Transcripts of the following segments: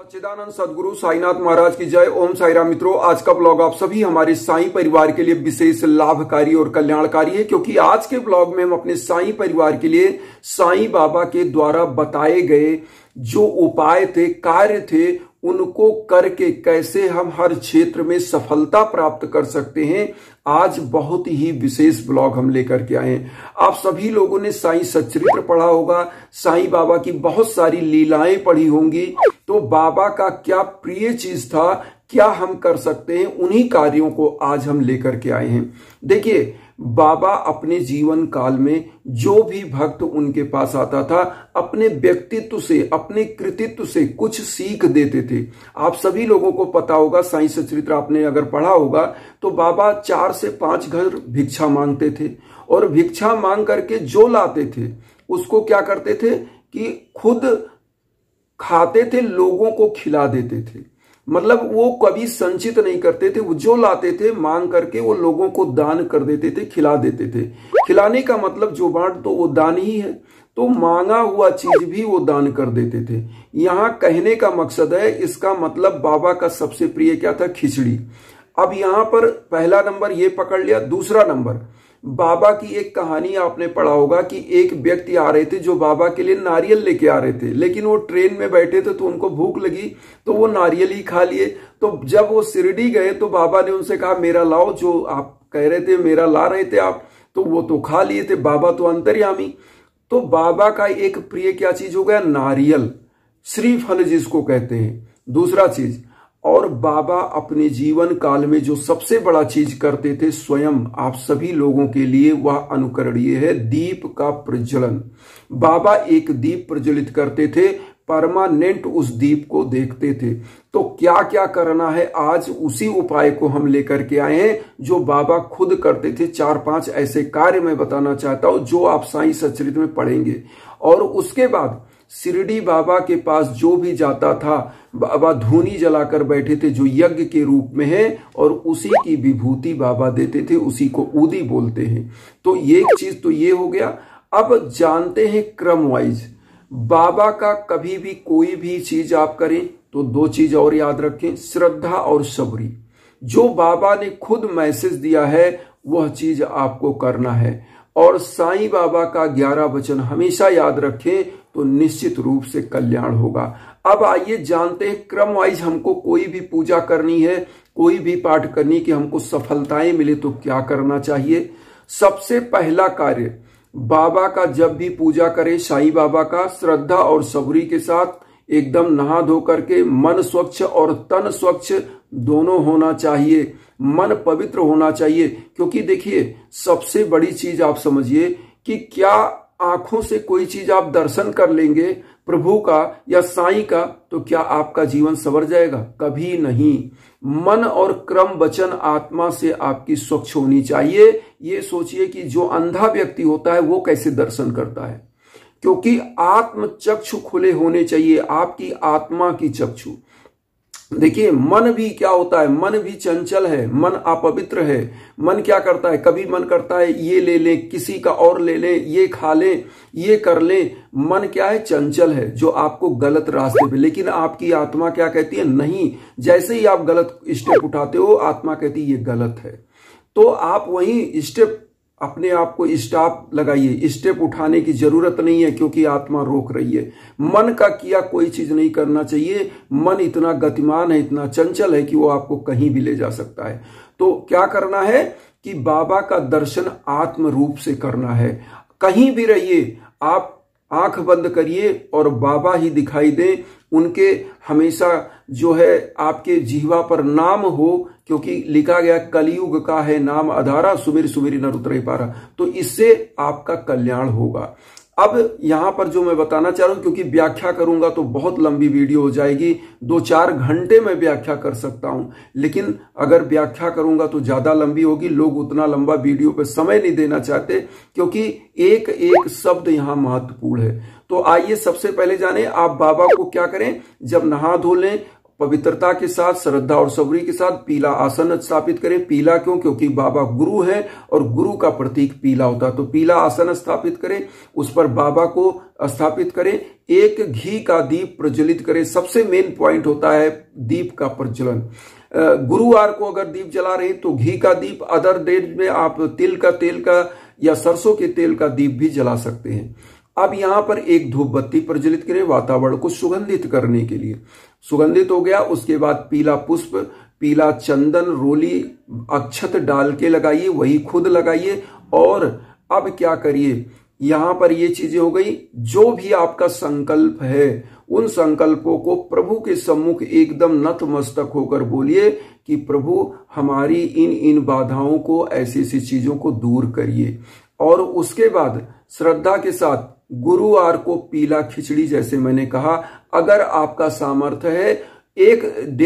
सच्चिदानंद सदगुरु साईनाथ महाराज की जय। ओम साई राम। मित्रों, आज का ब्लॉग आप सभी हमारे साईं परिवार के लिए विशेष लाभकारी और कल्याणकारी है, क्योंकि आज के ब्लॉग में हम अपने साईं परिवार के लिए साईं बाबा के द्वारा बताए गए जो उपाय थे, कार्य थे, उनको करके कैसे हम हर क्षेत्र में सफलता प्राप्त कर सकते हैं, आज बहुत ही विशेष ब्लॉग हम लेकर के आए हैं। आप सभी लोगों ने साईं सच्चरित्र पढ़ा होगा, साईं बाबा की बहुत सारी लीलाएं पढ़ी होंगी। तो बाबा का क्या प्रिय चीज था, क्या हम कर सकते हैं, उन्हीं कार्यों को आज हम लेकर के आए हैं। देखिए, बाबा अपने जीवन काल में जो भी भक्त उनके पास आता था, अपने व्यक्तित्व से, अपने कृतित्व से कुछ सीख देते थे। आप सभी लोगों को पता होगा, साईं सच्चरित्र आपने अगर पढ़ा होगा, तो बाबा 4 से 5 घर भिक्षा मांगते थे और भिक्षा मांग करके जो लाते थे उसको क्या करते थे कि खुद खाते थे, लोगों को खिला देते थे। मतलब वो कभी संचित नहीं करते थे, वो जो लाते थे मांग करके वो लोगों को दान कर देते थे, खिला देते थे। खिलाने का मतलब जो बांट दो वो दान ही है, तो मांगा हुआ चीज भी वो दान कर देते थे। यहां कहने का मकसद है, इसका मतलब बाबा का सबसे प्रिय क्या था? खिचड़ी। अब यहां पर पहला नंबर ये पकड़ लिया। दूसरा नंबर, बाबा की एक कहानी आपने पढ़ा होगा कि एक व्यक्ति आ रहे थे जो बाबा के लिए नारियल लेके आ रहे थे, लेकिन वो ट्रेन में बैठे थे तो उनको भूख लगी तो वो नारियल ही खा लिए। तो जब वो शिरडी गए तो बाबा ने उनसे कहा, मेरा लाओ, जो आप कह रहे थे मेरा ला रहे थे आप, तो वो तो खा लिए थे। बाबा तो अंतर्यामी। तो बाबा का एक प्रिय क्या चीज हो गया? नारियल, श्रीफल जिसको कहते हैं। दूसरा चीज, और बाबा अपने जीवन काल में जो सबसे बड़ा चीज करते थे, स्वयं आप सभी लोगों के लिए वह अनुकरणीय है, दीप का प्रज्वलन। बाबा एक दीप प्रज्वलित करते थे, परमानेंट उस दीप को देखते थे। तो क्या क्या करना है, आज उसी उपाय को हम लेकर के आए हैं जो बाबा खुद करते थे। 4-5 ऐसे कार्य मैं बताना चाहता हूं जो आप साईं सच्चरित्र में पढ़ेंगे। और उसके बाद शिरडी बाबा के पास जो भी जाता था, बाबा धूनी जलाकर बैठे थे जो यज्ञ के रूप में है, और उसी की विभूति बाबा देते थे, उसी को ऊदी बोलते हैं। तो ये चीज तो ये हो गया। अब जानते हैं क्रम वाइज बाबा का कभी भी कोई भी चीज आप करें तो 2 चीज और याद रखें, श्रद्धा और सबरी। जो बाबा ने खुद मैसेज दिया है वह चीज आपको करना है, और साईं बाबा का 11 वचन हमेशा याद रखें तो निश्चित रूप से कल्याण होगा। अब आइए जानते हैं क्रम वाइज, हमको कोई भी पूजा करनी है, कोई भी पाठ करनी कि हमको सफलताएं मिले तो क्या करना चाहिए। सबसे पहला कार्य, बाबा का जब भी पूजा करें, साईं बाबा का श्रद्धा और सबरी के साथ एकदम नहा धो करके, मन स्वच्छ और तन स्वच्छ दोनों होना चाहिए, मन पवित्र होना चाहिए। क्योंकि देखिए, सबसे बड़ी चीज आप समझिए कि क्या आंखों से कोई चीज आप दर्शन कर लेंगे प्रभु का या साईं का, तो क्या आपका जीवन संवर जाएगा? कभी नहीं। मन और क्रम वचन आत्मा से आपकी स्वच्छ होनी चाहिए। ये सोचिए कि जो अंधा व्यक्ति होता है वो कैसे दर्शन करता है, क्योंकि आत्म चक्षु खुले होने चाहिए, आपकी आत्मा की चक्षु। देखिए, मन भी क्या होता है, मन भी चंचल है, मन अपवित्र है। मन क्या करता है? कभी मन करता है ये ले ले, किसी का और ले ले, ये खा ले, ये कर ले। मन क्या है? चंचल है, जो आपको गलत रास्ते पे। लेकिन आपकी आत्मा क्या कहती है? नहीं। जैसे ही आप गलत स्टेप उठाते हो, आत्मा कहती है ये गलत है। तो आप वही स्टेप, अपने आप को स्टॉप लगाइए। स्टेप उठाने की जरूरत नहीं है, क्योंकि आत्मा रोक रही है। मन का किया कोई चीज नहीं करना चाहिए। मन इतना गतिमान है, इतना चंचल है कि वो आपको कहीं भी ले जा सकता है। तो क्या करना है कि बाबा का दर्शन आत्म रूप से करना है। कहीं भी रहिए, आप आंख बंद करिए और बाबा ही दिखाई दें। उनके हमेशा जो है आपके जीवा पर नाम हो, क्योंकि लिखा गया कलयुग का है नाम आधारा, सुमिर सुमिर नर उतरे पारा। तो इससे आपका कल्याण होगा। अब यहां पर जो मैं बताना चाह रहा हूं, क्योंकि व्याख्या करूंगा तो बहुत लंबी वीडियो हो जाएगी, 2-4 घंटे में व्याख्या कर सकता हूं, लेकिन अगर व्याख्या करूंगा तो ज्यादा लंबी होगी। लोग उतना लंबा वीडियो पे समय नहीं देना चाहते, क्योंकि एक एक शब्द यहां महत्वपूर्ण है। तो आइए सबसे पहले जाने, आप बाबा को क्या करें, जब नहा धो लें, पवित्रता के साथ, श्रद्धा और सबरी के साथ पीला आसन स्थापित करें। पीला क्यों? क्योंकि बाबा गुरु हैं और गुरु का प्रतीक पीला होता है। तो पीला आसन स्थापित करें, उस पर बाबा को स्थापित करें। एक घी का दीप प्रज्वलित करें। सबसे मेन पॉइंट होता है दीप का प्रज्वलन। गुरुवार को अगर दीप जला रहे तो घी का दीप, अदर डेज में आप तिल का या सरसों के तेल का दीप भी जला सकते हैं। अब यहां पर एक धूप बत्ती प्रज्वलित करें वातावरण को सुगंधित करने के लिए। सुगंधित हो गया, उसके बाद पीला पुष्प, पीला चंदन, रोली, अक्षत डाल के लगाइए, वही खुद लगाइए। और अब क्या करिए, यहां पर ये चीजें हो गई। जो भी आपका संकल्प है उन संकल्पों को प्रभु के सम्मुख एकदम नतमस्तक होकर बोलिए कि प्रभु हमारी इन बाधाओं को, ऐसी ऐसी चीजों को दूर करिए। और उसके बाद श्रद्धा के साथ गुरुवार को पीला खिचड़ी, जैसे मैंने कहा, अगर आपका सामर्थ्य है,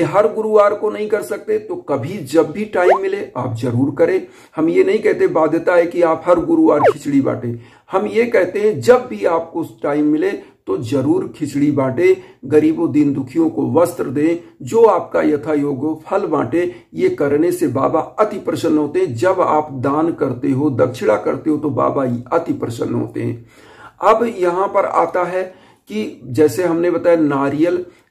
हर गुरुवार को नहीं कर सकते तो कभी जब भी टाइम मिले आप जरूर करें। हम ये नहीं कहते बाध्यता है कि आप हर गुरुवार खिचड़ी बांटें। हम ये कहते हैं जब भी आपको टाइम मिले तो जरूर खिचड़ी बांटे, गरीबों दीन दुखियों को वस्त्र दें, जो आपका यथा योग हो फल बांटे। ये करने से बाबा अति प्रसन्न होते हैं। जब आप दान करते हो, दक्षिणा करते हो, तो बाबा अति प्रसन्न होते हैं। अब यहां पर आता है कि जैसे हमने बताया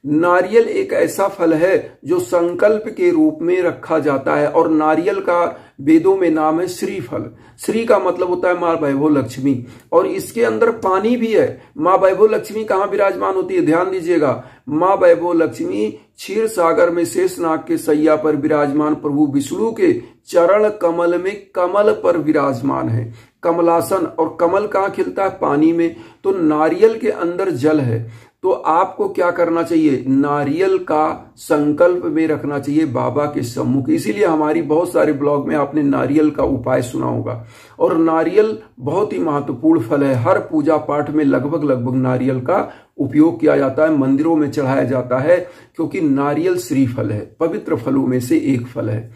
नारियल एक ऐसा फल है जो संकल्प के रूप में रखा जाता है। और नारियल का वेदों में नाम है श्रीफल। श्री का मतलब होता है मां वैभव लक्ष्मी, और इसके अंदर पानी भी है। मां वैभव लक्ष्मी कहां विराजमान होती है? ध्यान दीजिएगा, मां वैभव लक्ष्मी क्षीर सागर में शेषनाग के सैया पर विराजमान प्रभु विष्णु के चरण कमल में कमल पर विराजमान है। कमलासन, और कमल कहां खिलता है? पानी में। तो नारियल के अंदर जल है। तो आपको क्या करना चाहिए? नारियल का संकल्प में रखना चाहिए बाबा के सम्मुख। इसीलिए हमारी बहुत सारे ब्लॉग में आपने नारियल का उपाय सुना होगा। और नारियल बहुत ही महत्वपूर्ण फल है। हर पूजा पाठ में लगभग नारियल का उपयोग किया जाता है, मंदिरों में चढ़ाया जाता है, क्योंकि नारियल श्रीफल है, पवित्र फलों में से एक फल है।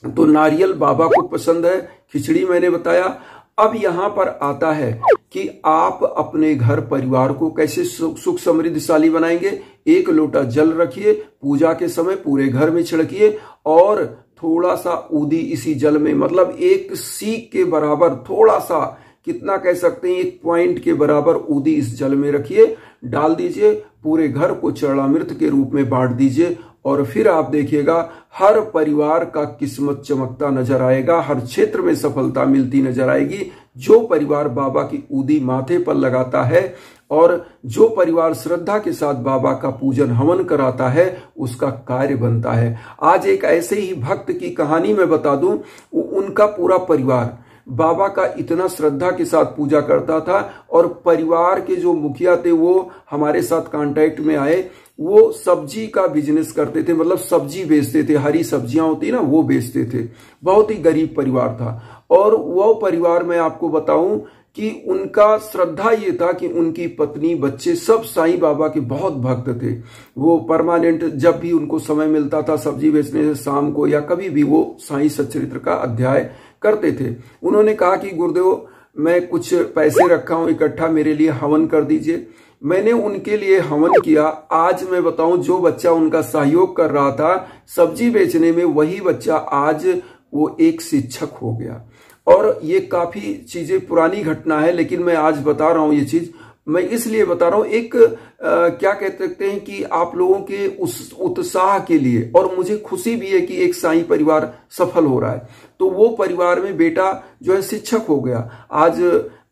तो नारियल बाबा को पसंद है। खिचड़ी मैंने बताया। अब यहां पर आता है कि आप अपने घर परिवार को कैसे सुख समृद्धिशाली बनाएंगे। एक लोटा जल रखिए, पूजा के समय पूरे घर में छिड़किए, और थोड़ा सा ऊदी इसी जल में, मतलब एक सीख के बराबर, थोड़ा सा, कितना कह सकते हैं, 1 पॉइंट के बराबर ऊदी इस जल में रखिए, डाल दीजिए, पूरे घर को चरणामृत के रूप में बांट दीजिए। और फिर आप देखिएगा हर परिवार का किस्मत चमकता नजर आएगा, हर क्षेत्र में सफलता मिलती नजर आएगी। जो परिवार बाबा की ऊदी माथे पर लगाता है और जो परिवार श्रद्धा के साथ बाबा का पूजन हवन कराता है, उसका कार्य बनता है। आज एक ऐसे ही भक्त की कहानी मैं बता दूं। उनका पूरा परिवार बाबा का इतना श्रद्धा के साथ पूजा करता था, और परिवार के जो मुखिया थे वो हमारे साथ कांटेक्ट में आए। वो सब्जी का बिजनेस करते थे, मतलब सब्जी बेचते थे, हरी सब्जियां होती ना, वो बेचते थे। बहुत ही गरीब परिवार था। और वो परिवार मैं आपको बताऊं कि उनका श्रद्धा ये था कि उनकी पत्नी, बच्चे सब साईं बाबा के बहुत भक्त थे। वो परमानेंट जब भी उनको समय मिलता था सब्जी बेचने से, शाम को या कभी भी, वो साईं सच्चरित्र का अध्याय करते थे। उन्होंने कहा कि गुरुदेव, मैं कुछ पैसे रखा हूं इकट्ठा, मेरे लिए हवन कर दीजिए। मैंने उनके लिए हवन किया। आज मैं बताऊं, जो बच्चा उनका सहयोग कर रहा था सब्जी बेचने में, वही बच्चा आज वो एक शिक्षक हो गया। और ये काफी चीजें पुरानी घटना है, लेकिन मैं आज बता रहा हूं ये चीज। मैं इसलिए बता रहा हूं, एक क्या कह सकते हैं कि आप लोगों के उस उत्साह के लिए, और मुझे खुशी भी है कि एक साईं परिवार सफल हो रहा है। तो वो परिवार में बेटा जो है शिक्षक हो गया, आज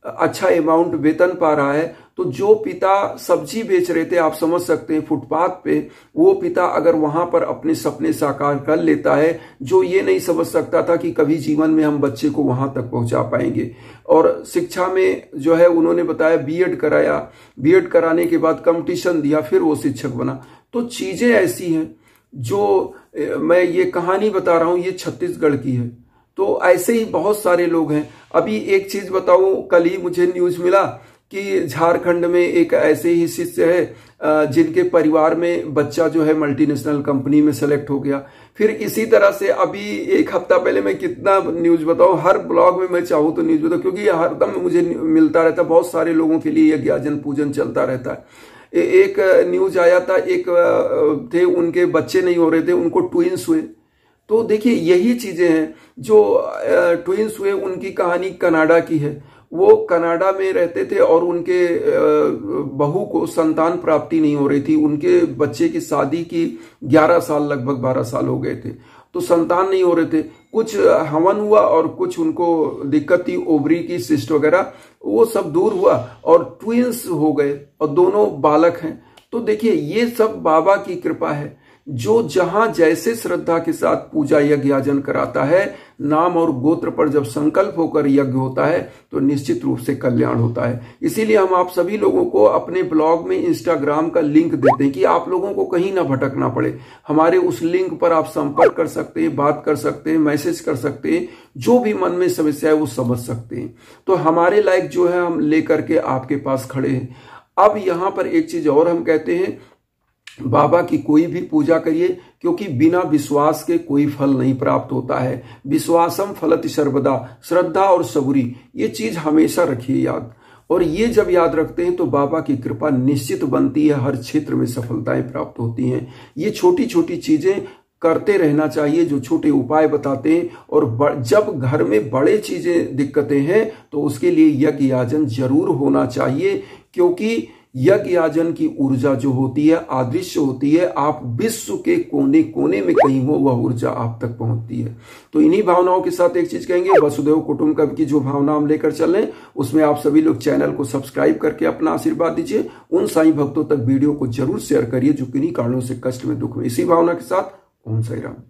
अच्छा अमाउंट वेतन पा रहा है। तो जो पिता सब्जी बेच रहे थे, आप समझ सकते हैं, फुटपाथ पे, वो पिता अगर वहां पर अपने सपने साकार कर लेता है, जो ये नहीं समझ सकता था कि कभी जीवन में हम बच्चे को वहां तक पहुंचा पाएंगे। और शिक्षा में जो है उन्होंने बताया, बीएड कराया, बीएड कराने के बाद कंपटीशन दिया, फिर वो शिक्षक बना। तो चीजें ऐसी हैं, जो मैं ये कहानी बता रहा हूं, ये छत्तीसगढ़ की है। तो ऐसे ही बहुत सारे लोग हैं। अभी एक चीज बताऊं, कल ही मुझे न्यूज मिला कि झारखंड में एक ऐसे ही शिष्य है जिनके परिवार में बच्चा जो है मल्टीनेशनल कंपनी में सेलेक्ट हो गया। फिर इसी तरह से अभी 1 हफ्ता पहले, मैं कितना न्यूज बताऊं, हर ब्लॉग में मैं चाहूं तो न्यूज बताऊं, क्योंकि हरदम मुझे मिलता रहता है। बहुत सारे लोगों के लिए यह ज्ञाजन पूजन चलता रहता है। एक न्यूज आया था, एक थे उनके बच्चे नहीं हो रहे थे, उनको ट्विंस हुए। तो देखिए यही चीजें हैं, जो ट्विंस हुए उनकी कहानी कनाडा की है। वो कनाडा में रहते थे और उनके बहू को संतान प्राप्ति नहीं हो रही थी। उनके बच्चे की शादी की 11 साल, लगभग 12 साल हो गए थे, तो संतान नहीं हो रहे थे। कुछ हवन हुआ और कुछ उनको दिक्कत थी, ओवरी की सिस्ट वगैरह, वो सब दूर हुआ और ट्विंस हो गए और दोनों बालक हैं। तो देखिए ये सब बाबा की कृपा है। जो जहां जैसे श्रद्धा के साथ पूजा यज्ञ याजन कराता है, नाम और गोत्र पर जब संकल्प होकर यज्ञ होता है तो निश्चित रूप से कल्याण होता है। इसीलिए हम आप सभी लोगों को अपने ब्लॉग में इंस्टाग्राम का लिंक देते हैं कि आप लोगों को कहीं ना भटकना पड़े। हमारे उस लिंक पर आप संपर्क कर सकते हैं, बात कर सकते हैं, मैसेज कर सकते हैं, जो भी मन में समस्या है वो समझ सकते हैं। तो हमारे लायक जो है हम लेकर के आपके पास खड़े हैं। अब यहां पर एक चीज और हम कहते हैं, बाबा की कोई भी पूजा करिए, क्योंकि बिना विश्वास के कोई फल नहीं प्राप्त होता है। विश्वासम फलति सर्वदा, श्रद्धा और सबूरी, ये चीज हमेशा रखिए याद। और ये जब याद रखते हैं तो बाबा की कृपा निश्चित बनती है, हर क्षेत्र में सफलताएं प्राप्त होती हैं। ये छोटी छोटी चीजें करते रहना चाहिए, जो छोटे उपाय बताते हैं। और जब घर में बड़े चीजें दिक्कतें हैं तो उसके लिए यज्ञ याजन जरूर होना चाहिए, क्योंकि यज्ञ याजन की ऊर्जा जो होती है अदृश्य होती है। आप विश्व के कोने कोने में कहीं हो, वह ऊर्जा आप तक पहुंचती है। तो इन्हीं भावनाओं के साथ एक चीज कहेंगे, वसुदेव कुटुंबकम की जो भावना हम लेकर चल रहे हैं उसमें आप सभी लोग चैनल को सब्सक्राइब करके अपना आशीर्वाद दीजिए। उन साईं भक्तों तक वीडियो को जरूर शेयर करिए जो किन्हीं कारणों से कष्ट में, दुख में। इसी भावना के साथ ओम साई राम।